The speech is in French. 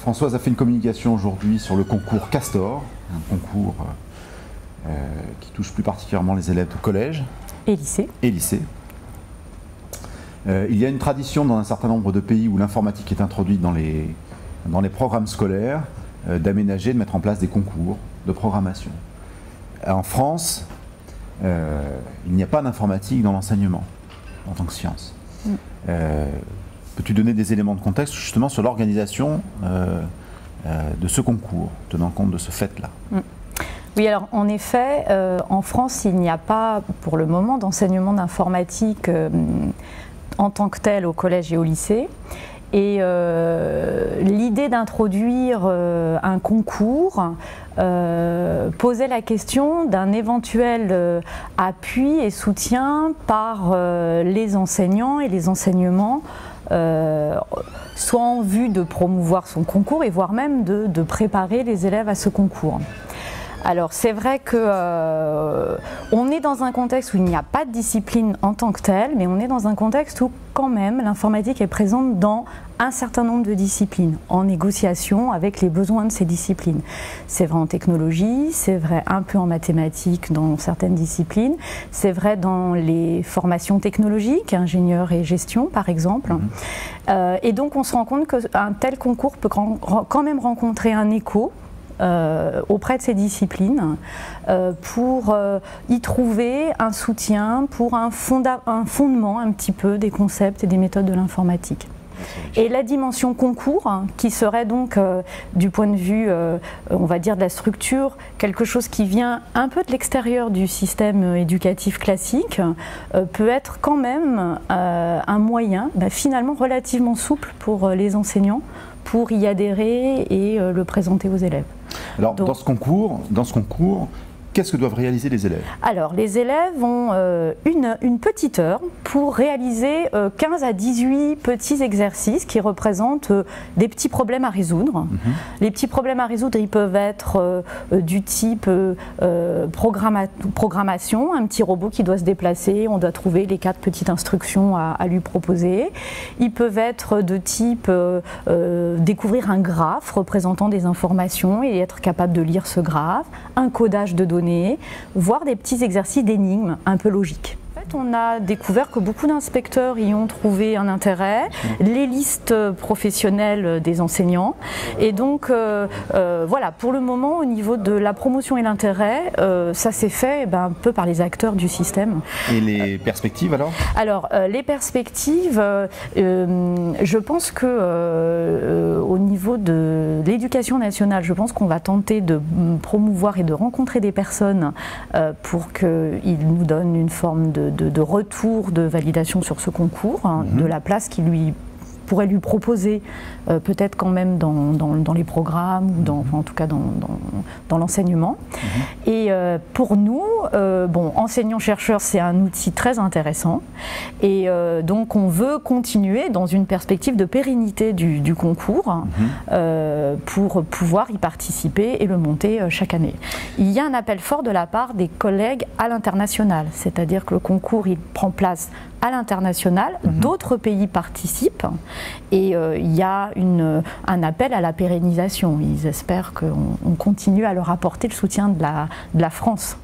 Françoise a fait une communication aujourd'hui sur le concours Castor, un concours qui touche plus particulièrement les élèves de collège et lycée. Il y a une tradition dans un certain nombre de pays où l'informatique est introduite dans les programmes scolaires, d'aménager, de mettre en place des concours de programmation. En France, il n'y a pas d'informatique dans l'enseignement en tant que science. Peux-tu donner des éléments de contexte justement sur l'organisation de ce concours, tenant compte de ce fait-là? Oui, alors en effet, en France, il n'y a pas pour le moment d'enseignement d'informatique en tant que tel au collège et au lycée. Et l'idée d'introduire un concours posait la question d'un éventuel appui et soutien par les enseignants et les enseignements, soit en vue de promouvoir son concours et voire même de préparer les élèves à ce concours. Alors c'est vrai que on est dans un contexte où il n'y a pas de discipline en tant que telle, mais on est dans un contexte où quand même l'informatique est présente dans un certain nombre de disciplines, en négociation avec les besoins de ces disciplines. C'est vrai en technologie, c'est vrai un peu en mathématiques dans certaines disciplines, c'est vrai dans les formations technologiques, ingénieurs et gestion par exemple. Et donc on se rend compte qu'un tel concours peut quand même rencontrer un écho auprès de ces disciplines pour y trouver un soutien, pour un fondement un petit peu des concepts et des méthodes de l'informatique. Et la dimension concours, qui serait donc du point de vue, on va dire, de la structure, quelque chose qui vient un peu de l'extérieur du système éducatif classique, peut être quand même un moyen finalement relativement souple pour les enseignants pour y adhérer et le présenter aux élèves. Alors donc, dans ce concours, qu'est-ce que doivent réaliser les élèves? Alors, les élèves ont une petite heure pour réaliser 15 à 18 petits exercices qui représentent des petits problèmes à résoudre. Les petits problèmes à résoudre, ils peuvent être du type programmation, un petit robot qui doit se déplacer, on doit trouver les 4 petites instructions à lui proposer. Ils peuvent être de type découvrir un graphe représentant des informations et être capable de lire ce graphe, un codage de données, voire des petits exercices d'énigmes un peu logiques. En fait, on a découvert que beaucoup d'inspecteurs y ont trouvé un intérêt, les listes professionnelles des enseignants, et donc voilà, pour le moment au niveau de la promotion et l'intérêt, ça s'est fait un peu par les acteurs du système. Et les perspectives alors? Alors les perspectives, je pense que au niveau de l'éducation nationale, je pense qu'on va tenter de promouvoir et de rencontrer des personnes pour qu'ils nous donnent une forme de retour de validation sur ce concours, de la place qui pourrait lui proposer peut-être quand même dans les programmes ou enfin, en tout cas dans l'enseignement. Et pour nous, bon, enseignants-chercheurs, c'est un outil très intéressant et donc on veut continuer dans une perspective de pérennité du concours pour pouvoir y participer et le monter chaque année. Il y a un appel fort de la part des collègues à l'international, c'est-à-dire que le concours il prend place à l'international, d'autres pays participent et il y a un appel à la pérennisation. Ils espèrent qu'on continue à leur apporter le soutien de la France.